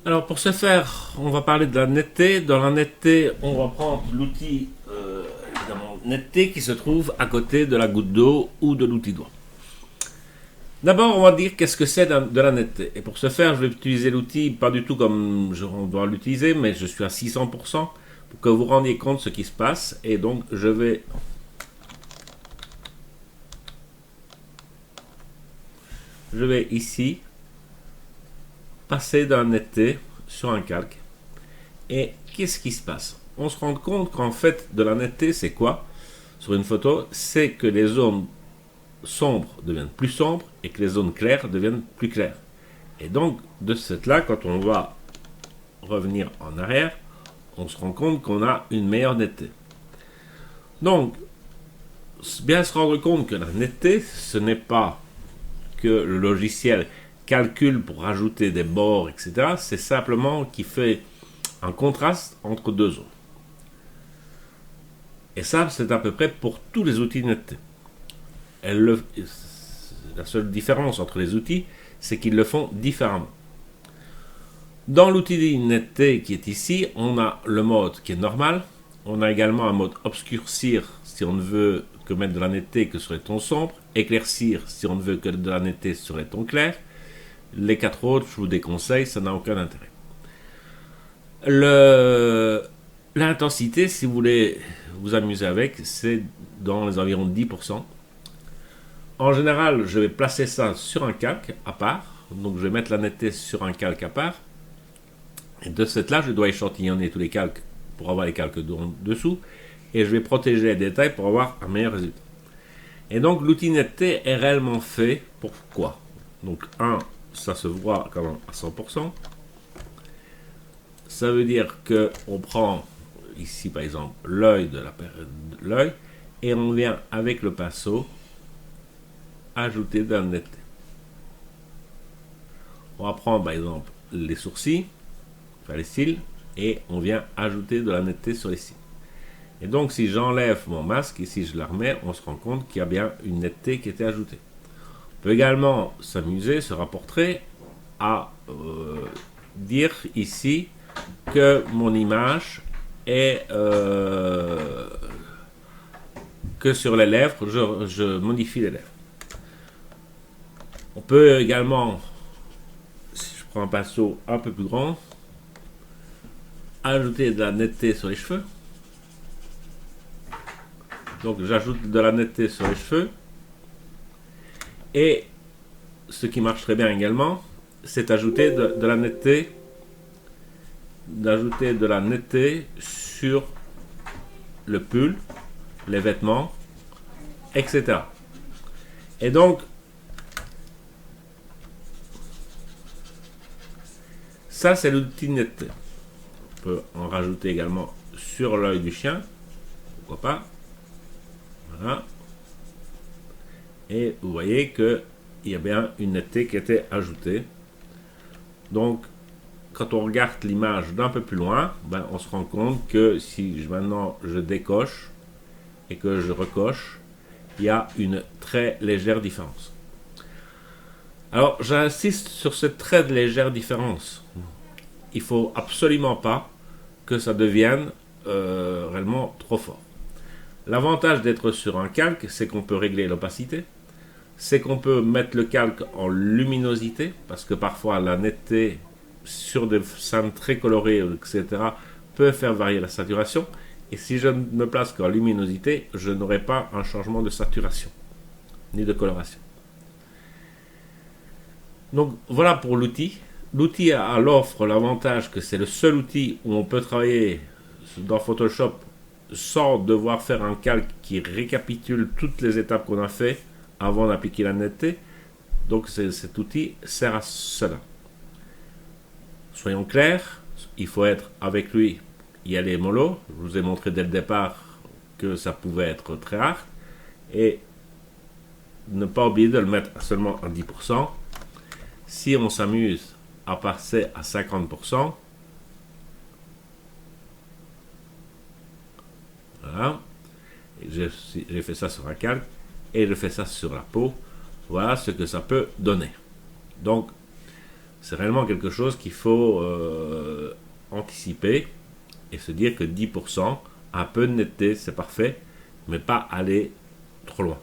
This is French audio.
Alors pour ce faire, on va parler de la netteté. Dans la netteté, on va prendre l'outil évidemment netteté qui se trouve à côté de la goutte d'eau ou de l'outil doigt. D'abord, on va dire qu'est-ce que c'est de la netteté. Et pour ce faire, je vais utiliser l'outil pas du tout comme on doit l'utiliser, mais je suis à 600% pour que vous rendiez compte de ce qui se passe. Et donc, je vais ici passer de la netteté sur un calque. Et qu'est-ce qui se passe? On se rend compte qu'en fait, de la netteté, c'est quoi? Sur une photo, c'est que les zones sombres deviennent plus sombres et que les zones claires deviennent plus claires. Et donc, de ce fait-là, quand on va revenir en arrière, on se rend compte qu'on a une meilleure netteté. Donc, bien se rendre compte que la netteté, ce n'est pas que le logiciel calcule pour rajouter des bords, etc. C'est simplement qu'il fait un contraste entre deux zones. Et ça, c'est à peu près pour tous les outils de netteté. La seule différence entre les outils, c'est qu'ils le font différemment. Dans l'outil de netteté qui est ici, on a le mode qui est normal. On a également un mode obscurcir si on ne veut que mettre de la netteté que sur les tons sombres. Éclaircir si on ne veut que de la netteté sur les tons clairs. Les quatre autres, je vous déconseille, ça n'a aucun intérêt. L'intensité, si vous voulez vous amuser avec, c'est dans les environs 10%. En général, je vais placer ça sur un calque à part. Donc je vais mettre la netteté sur un calque à part. Et de ce fait-là, je dois échantillonner tous les calques pour avoir les calques dessous. Et je vais protéger les détails pour avoir un meilleur résultat. Et donc l'outil netteté est réellement fait pour quoi? Donc ça se voit quand même à 100%. Ça veut dire qu'on prend ici par exemple l'œil de l'œil et on vient avec le pinceau ajouter de la netteté. On va prendre par exemple les sourcils, enfin les cils, et on vient ajouter de la netteté sur les cils. Et donc si j'enlève mon masque et si je la remets, on se rend compte qu'il y a bien une netteté qui a été ajoutée. On peut également s'amuser, se rapporter à dire ici que mon image est que sur les lèvres, je modifie les lèvres. On peut également, si je prends un pinceau un peu plus grand, ajouter de la netteté sur les cheveux. Donc j'ajoute de la netteté sur les cheveux. Et ce qui marche très bien également, c'est d'ajouter de la netteté sur le pull, les vêtements, etc. Et donc, ça c'est l'outil de netteté. On peut en rajouter également sur l'œil du chien, pourquoi pas. Voilà. Et vous voyez qu'il y a bien une netteté qui a été ajoutée. Donc, quand on regarde l'image d'un peu plus loin, on se rend compte que si maintenant je décoche et que je recoche, il y a une très légère différence. Alors, j'insiste sur cette très légère différence. Il ne faut absolument pas que ça devienne réellement trop fort. L'avantage d'être sur un calque, c'est qu'on peut régler l'opacité, c'est qu'on peut mettre le calque en luminosité, parce que parfois la netteté sur des scènes très colorées, etc., peut faire varier la saturation. Et si je ne me place qu'en luminosité, je n'aurai pas un changement de saturation, ni de coloration. Donc voilà pour l'outil. L'outil a à l'offre l'avantage que c'est le seul outil où on peut travailler dans Photoshop sans devoir faire un calque qui récapitule toutes les étapes qu'on a fait avant d'appliquer la netteté. Donc cet outil sert à cela. Soyons clairs, il faut être avec lui, y aller mollo. Je vous ai montré dès le départ que ça pouvait être très rare. Et ne pas oublier de le mettre seulement à 10%. Si on s'amuse à passer à 50%, voilà, j'ai fait ça sur un calque et je fais ça sur la peau. Voilà ce que ça peut donner. Donc, C'est réellement quelque chose qu'il faut anticiper et se dire que 10%, un peu de netteté, c'est parfait, mais pas aller trop loin.